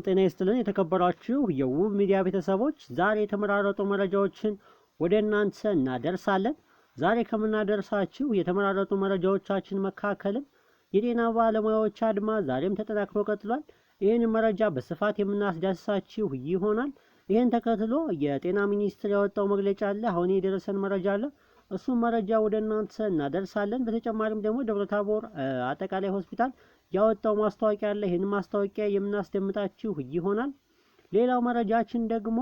ጤና ይስጥልን የተከበራችሁ የውብ ሚዲያ ቤተሰቦች፣ ዛሬ የተመራረጡ መረጃዎችን ወደ እናንተ እናደርሳለን። ዛሬ ከምናደርሳችሁ የተመራረጡ መረጃዎቻችን መካከልም የጤና ባለሙያዎች አድማ ዛሬም ተጠናክሮ ቀጥሏል። ይህን መረጃ በስፋት የምናስዳስሳችሁ ይሆናል። ይህን ተከትሎ የጤና ሚኒስቴር ያወጣው መግለጫ አለ። አሁን የደረሰን መረጃ አለ። እሱም መረጃ ወደ እናንተ እናደርሳለን። በተጨማሪም ደግሞ ደብረታቦር አጠቃላይ ሆስፒታል ያወጣው ማስታወቂያ አለ። ይህን ማስታወቂያ የምናስደምጣችሁ ይሆናል። ሌላው መረጃችን ደግሞ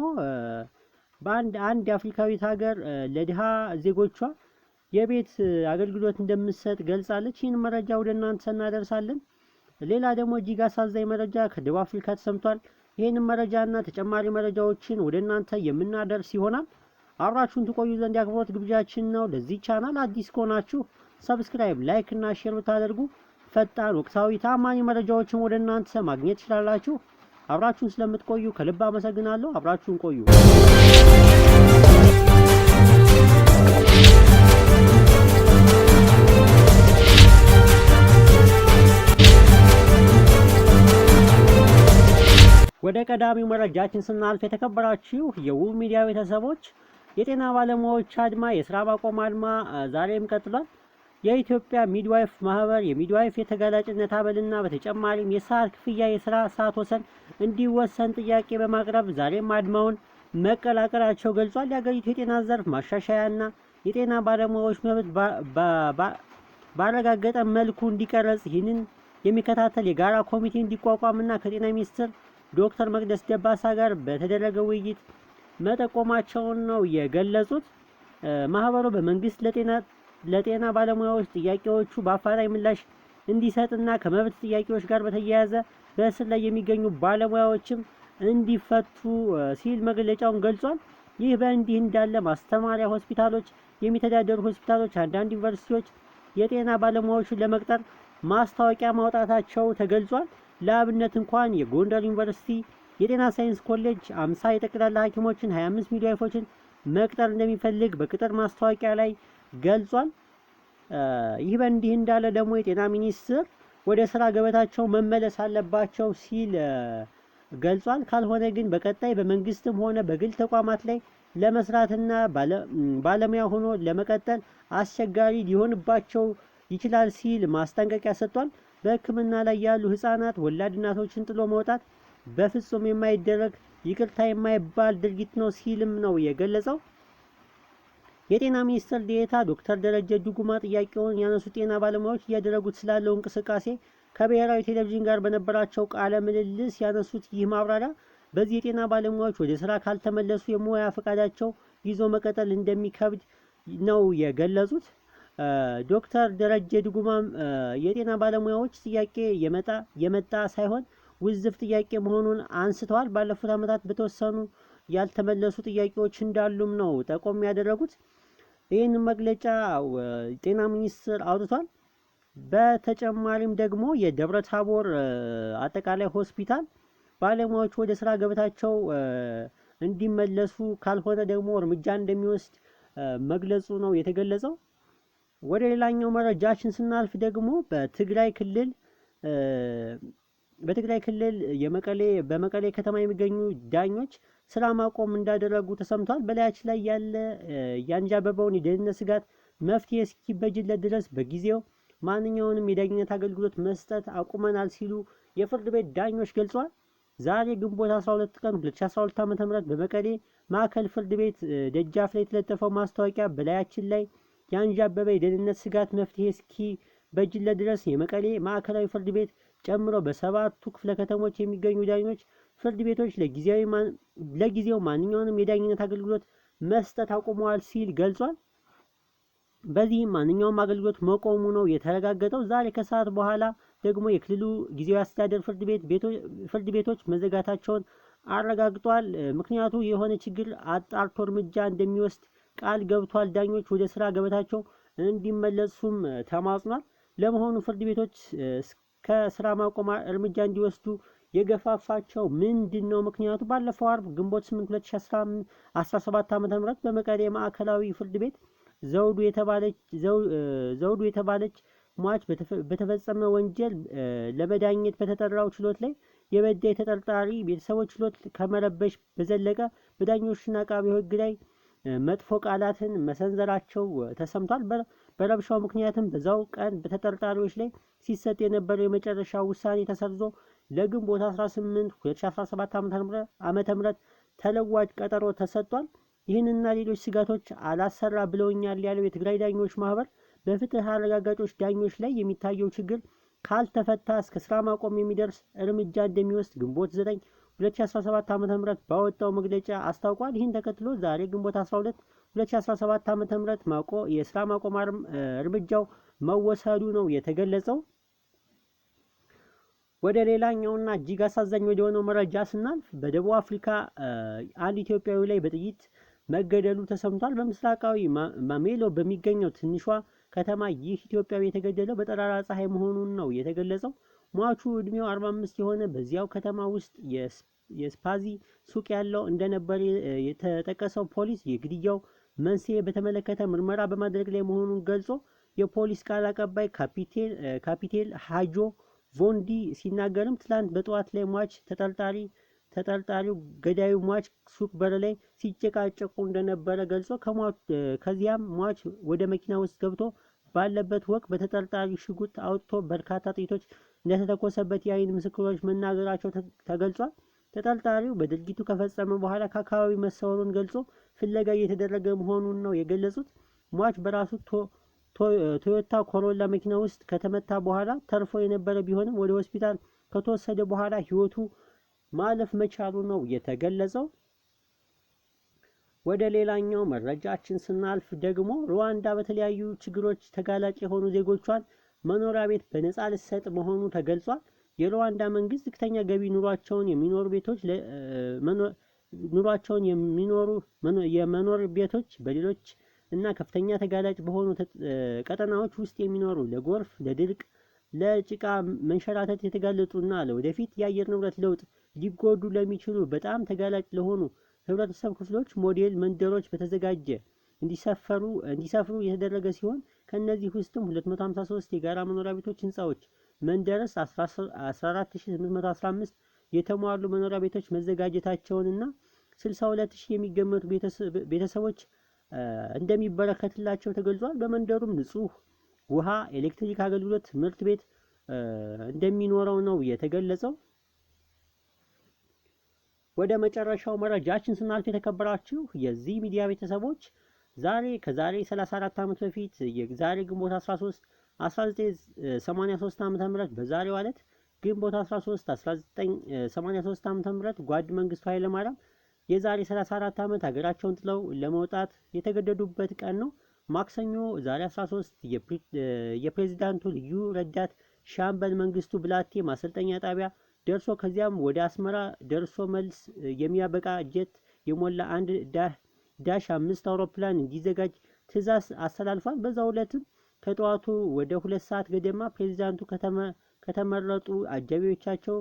በአንድ የአፍሪካዊት ሀገር ለድሃ ዜጎቿ የቤት አገልግሎት እንደምትሰጥ ገልጻለች። ይህን መረጃ ወደ እናንተ እናደርሳለን። ሌላ ደግሞ እጅግ አሳዛኝ መረጃ ከደቡብ አፍሪካ ተሰምቷል። ይህን መረጃና ተጨማሪ መረጃዎችን ወደ እናንተ የምናደርስ ይሆናል። አብራችሁን ትቆዩ ዘንድ የአክብሮት ግብዣችን ነው። ለዚህ ቻናል አዲስ ከሆናችሁ ሰብስክራይብ፣ ላይክ እና ሼር ብታደርጉ ፈጣን ወቅታዊ ታማኝ መረጃዎችን ወደ እናንተ ማግኘት ትችላላችሁ። አብራችሁን ስለምትቆዩ ከልብ አመሰግናለሁ። አብራችሁን ቆዩ። ወደ ቀዳሚው መረጃችን ስናልፍ የተከበራችሁ የውብ ሚዲያ ቤተሰቦች የጤና ባለሙያዎች አድማ የስራ ማቆም አድማ ዛሬም ቀጥሏል። የኢትዮጵያ ሚድዋይፍ ማህበር የሚድዋይፍ የተጋላጭነት አበልና በተጨማሪም የሰዓት ክፍያ የስራ ሰዓት ወሰን እንዲወሰን ጥያቄ በማቅረብ ዛሬም አድማውን መቀላቀላቸው ገልጿል። የሀገሪቱ የጤና ዘርፍ ማሻሻያና የጤና ባለሙያዎች መብት ባረጋገጠ መልኩ እንዲቀረጽ ይህንን የሚከታተል የጋራ ኮሚቴ እንዲቋቋምና ከጤና ሚኒስትር ዶክተር መቅደስ ደባሳ ጋር በተደረገ ውይይት መጠቆማቸውን ነው የገለጹት። ማህበሩ በመንግስት ለጤና ባለሙያዎች ጥያቄዎቹ በአፋጣኝ ምላሽ እንዲሰጥና ከመብት ጥያቄዎች ጋር በተያያዘ በእስር ላይ የሚገኙ ባለሙያዎችም እንዲፈቱ ሲል መግለጫውን ገልጿል። ይህ በእንዲህ እንዳለ ማስተማሪያ ሆስፒታሎች፣ የሚተዳደሩ ሆስፒታሎች፣ አንዳንድ ዩኒቨርሲቲዎች የጤና ባለሙያዎችን ለመቅጠር ማስታወቂያ ማውጣታቸው ተገልጿል። ለአብነት እንኳን የጎንደር ዩኒቨርሲቲ የጤና ሳይንስ ኮሌጅ 50 የጠቅላላ ሐኪሞችን 25 ሚድዋይፎችን መቅጠር እንደሚፈልግ በቅጥር ማስታወቂያ ላይ ገልጿል። ይህ በእንዲህ እንዳለ ደግሞ የጤና ሚኒስቴር ወደ ስራ ገበታቸው መመለስ አለባቸው ሲል ገልጿል። ካልሆነ ግን በቀጣይ በመንግስትም ሆነ በግል ተቋማት ላይ ለመስራትና ባለሙያ ሆኖ ለመቀጠል አስቸጋሪ ሊሆንባቸው ይችላል ሲል ማስጠንቀቂያ ሰጥቷል። በሕክምና ላይ ያሉ ህፃናት ወላድ እናቶችን ጥሎ መውጣት በፍጹም የማይደረግ ይቅርታ የማይባል ድርጊት ነው ሲልም ነው የገለጸው። የጤና ሚኒስትር ዴኤታ ዶክተር ደረጀ ዱጉማ ጥያቄውን ያነሱ ጤና ባለሙያዎች እያደረጉት ስላለው እንቅስቃሴ ከብሔራዊ ቴሌቪዥን ጋር በነበራቸው ቃለ ምልልስ ያነሱት ይህ ማብራሪያ በዚህ የጤና ባለሙያዎች ወደ ስራ ካልተመለሱ የሙያ ፈቃዳቸው ይዞ መቀጠል እንደሚከብድ ነው የገለጹት። ዶክተር ደረጀ ዱጉማም የጤና ባለሙያዎች ጥያቄ የመጣ ሳይሆን ውዝፍ ጥያቄ መሆኑን አንስተዋል። ባለፉት ዓመታት በተወሰኑ ያልተመለሱ ጥያቄዎች እንዳሉም ነው ጠቆም ያደረጉት። ይህን መግለጫ ጤና ሚኒስቴር አውጥቷል። በተጨማሪም ደግሞ የደብረታቦር አጠቃላይ ሆስፒታል ባለሙያዎች ወደ ስራ ገበታቸው እንዲመለሱ ካልሆነ ደግሞ እርምጃ እንደሚወስድ መግለጹ ነው የተገለጸው። ወደ ሌላኛው መረጃችን ስናልፍ ደግሞ በትግራይ ክልል በመቀሌ ከተማ የሚገኙ ዳኞች ስራ ማቆም እንዳደረጉ ተሰምቷል። በላያችን ላይ ያለ ያንዣበበውን የደህንነት ስጋት መፍትሄ እስኪበጅለት ድረስ በጊዜው ማንኛውንም የዳኝነት አገልግሎት መስጠት አቁመናል ሲሉ የፍርድ ቤት ዳኞች ገልጸዋል። ዛሬ ግንቦት 12 ቀን 2012 ዓ.ም በመቀሌ ማዕከል ፍርድ ቤት ደጃፍ ላይ የተለጠፈው ማስታወቂያ በላያችን ላይ ያንዣበበ የደህንነት ስጋት መፍትሄ እስኪበጅለት ድረስ የመቀሌ ማዕከላዊ ፍርድ ቤት ጨምሮ በሰባቱ ክፍለ ከተሞች የሚገኙ ዳኞች ፍርድ ቤቶች ለጊዜው ማንኛውንም የዳኝነት አገልግሎት መስጠት አቁመዋል ሲል ገልጿል። በዚህም ማንኛውም አገልግሎት መቆሙ ነው የተረጋገጠው። ዛሬ ከሰዓት በኋላ ደግሞ የክልሉ ጊዜያዊ አስተዳደር ፍርድ ቤቶች መዘጋታቸውን አረጋግጧል። ምክንያቱ የሆነ ችግር አጣርቶ እርምጃ እንደሚወስድ ቃል ገብቷል። ዳኞች ወደ ስራ ገበታቸው እንዲመለሱም ተማጽኗል። ለመሆኑ ፍርድ ቤቶች ከስራ ማቆም እርምጃ እንዲወስዱ የገፋፋቸው ምንድነው? ምክንያቱ ባለፈው አርብ ግንቦት 8 2017 ዓ.ም በመቀሌ ማዕከላዊ ፍርድ ቤት ዘውዱ የተባለች ሟች በተፈጸመ ወንጀል ለመዳኘት በተጠራው ችሎት ላይ የበዳይ ተጠርጣሪ ቤተሰቦች ችሎት ከመረበሽ በዘለቀ በዳኞችና አቃቤ ሕግ ላይ መጥፎ ቃላትን መሰንዘራቸው ተሰምቷል። በረብሻው ምክንያትም በዛው ቀን በተጠርጣሪዎች ላይ ሲሰጥ የነበረው የመጨረሻ ውሳኔ ተሰርዞ ለግንቦት 18 2017 ዓ.ም ተለዋጭ ቀጠሮ ተሰጥቷል። ይህንና ሌሎች ስጋቶች አላሰራ ብለውኛል ያለው የትግራይ ዳኞች ማህበር በፍትህ አረጋጋጮች ዳኞች ላይ የሚታየው ችግር ካልተፈታ እስከ ስራ ማቆም የሚደርስ እርምጃ እንደሚወስድ ግንቦት 9 2017 ዓ.ም ባወጣው መግለጫ አስታውቋል። ይህን ተከትሎ ዛሬ ግንቦት 12 2017 ዓ.ም የስራ ማቆም እርምጃው መወሰዱ ነው የተገለጸው። ወደ ሌላኛውና እጅግ አሳዛኝ ወደ ሆነው መረጃ ስናልፍ በደቡብ አፍሪካ አንድ ኢትዮጵያዊ ላይ በጥይት መገደሉ ተሰምቷል። በምስራቃዊ ማሜሎ በሚገኘው ትንሿ ከተማ ይህ ኢትዮጵያዊ የተገደለው በጠራራ ፀሐይ መሆኑን ነው የተገለጸው። ሟቹ እድሜው 45 የሆነ በዚያው ከተማ ውስጥ የስፓዚ ሱቅ ያለው እንደነበር የተጠቀሰው ፖሊስ የግድያው መንስኤ በተመለከተ ምርመራ በማድረግ ላይ መሆኑን ገልጾ የፖሊስ ቃል አቀባይ ካፒቴን ሃጆ ቮንዲ ሲናገርም ትላንት በጠዋት ላይ ሟች ተጠርጣሪው ገዳዩ ሟች ሱቅ በር ላይ ሲጨቃጨቁ እንደነበረ ገልጾ ከዚያም ሟች ወደ መኪና ውስጥ ገብቶ ባለበት ወቅት በተጠርጣሪው ሽጉጥ አውጥቶ በርካታ ጥይቶች እንደተተኮሰበት የዓይን ምስክሮች መናገራቸው ተገልጿል። ተጠርጣሪው በድርጊቱ ከፈጸመ በኋላ ከአካባቢው መሰወሩን ገልጾ ፍለጋ እየተደረገ መሆኑን ነው የገለጹት። ሟች በራሱ ቶዮታ ኮሮላ መኪና ውስጥ ከተመታ በኋላ ተርፎ የነበረ ቢሆንም ወደ ሆስፒታል ከተወሰደ በኋላ ሕይወቱ ማለፍ መቻሉ ነው የተገለጸው። ወደ ሌላኛው መረጃችን ስናልፍ ደግሞ ሩዋንዳ በተለያዩ ችግሮች ተጋላጭ የሆኑ ዜጎቿን መኖሪያ ቤት በነፃ ልትሰጥ መሆኑ ተገልጿል። የሩዋንዳ መንግስት ዝቅተኛ ገቢ ኑሯቸውን የመኖር ቤቶች በሌሎች እና ከፍተኛ ተጋላጭ በሆኑ ቀጠናዎች ውስጥ የሚኖሩ ለጎርፍ፣ ለድርቅ፣ ለጭቃ መንሸራተት የተጋለጡና ለወደፊት የአየር ንብረት ለውጥ ሊጎዱ ለሚችሉ በጣም ተጋላጭ ለሆኑ ህብረተሰብ ክፍሎች ሞዴል መንደሮች በተዘጋጀ እንዲሰፍሩ የተደረገ ሲሆን ከነዚህ ውስጥም 253 የጋራ መኖሪያ ቤቶች ህንፃዎች መንደርስ 14815 የተሟሉ መኖሪያ ቤቶች መዘጋጀታቸውንና 62000 የሚገመቱ ቤተሰቦች እንደሚበረከትላቸው ተገልጿል። በመንደሩም ንጹህ ውሃ፣ ኤሌክትሪክ አገልግሎት፣ ትምህርት ቤት እንደሚኖረው ነው የተገለጸው። ወደ መጨረሻው መረጃችን ስናልፍ የተከበራችሁ የዚህ ሚዲያ ቤተሰቦች ከዛሬ 34 ዓመት በፊት የዛሬ ግንቦት 13 1983 ዓ.ም በዛሬው ዕለት ግንቦት 13 1983 ዓ.ም ጓድ መንግስቱ ኃይለማርያም የዛሬ 34 ዓመት ሀገራቸውን ጥለው ለመውጣት የተገደዱበት ቀን ነው። ማክሰኞ ዛሬ 13 የፕሬዝዳንቱ ልዩ ረዳት ሻምበል መንግስቱ ብላቴ ማሰልጠኛ ጣቢያ ደርሶ ከዚያም ወደ አስመራ ደርሶ መልስ የሚያበቃ ጀት የሞላ አንድ ዳሽ 5 አውሮፕላን እንዲዘጋጅ ትዕዛዝ አስተላልፏል። በዛው ዕለትም ከጠዋቱ ወደ 2 ሰዓት ገደማ ፕሬዝዳንቱ ከተመረጡ አጃቢዎቻቸው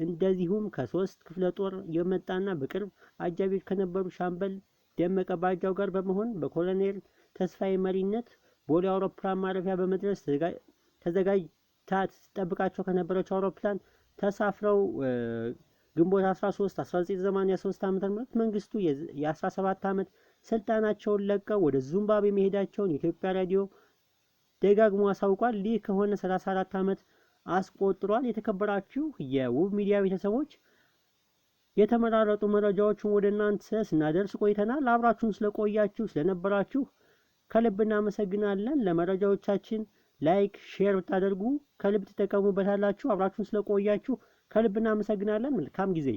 እንደዚሁም ከ3 ክፍለ ጦር የመጣና በቅርብ አጃቢዎች ከነበሩ ሻምበል ደመቀ ባጃው ጋር በመሆን በኮሎኔል ተስፋዬ መሪነት ቦሌ አውሮፕላን ማረፊያ በመድረስ ተዘጋጅታ ስትጠብቃቸው ከነበረችው አውሮፕላን ተሳፍረው ግንቦት 13 1983 ዓ.ም መንግስቱ የ17 ዓመት ስልጣናቸውን ለቀው ወደ ዚምባብዌ መሄዳቸውን የኢትዮጵያ ራዲዮ ደጋግሞ አሳውቋል። ይህ ከሆነ 34 ዓመት አስቆጥሯል። የተከበራችሁ የውብ ሚዲያ ቤተሰቦች የተመራረጡ መረጃዎችን ወደ እናንተ ስናደርስ ቆይተናል። አብራችሁን ስለቆያችሁ ስለነበራችሁ ከልብ እናመሰግናለን። ለመረጃዎቻችን ላይክ፣ ሼር ብታደርጉ ከልብ ትጠቀሙበታላችሁ። አብራችሁን ስለቆያችሁ ከልብ እናመሰግናለን። መልካም ጊዜ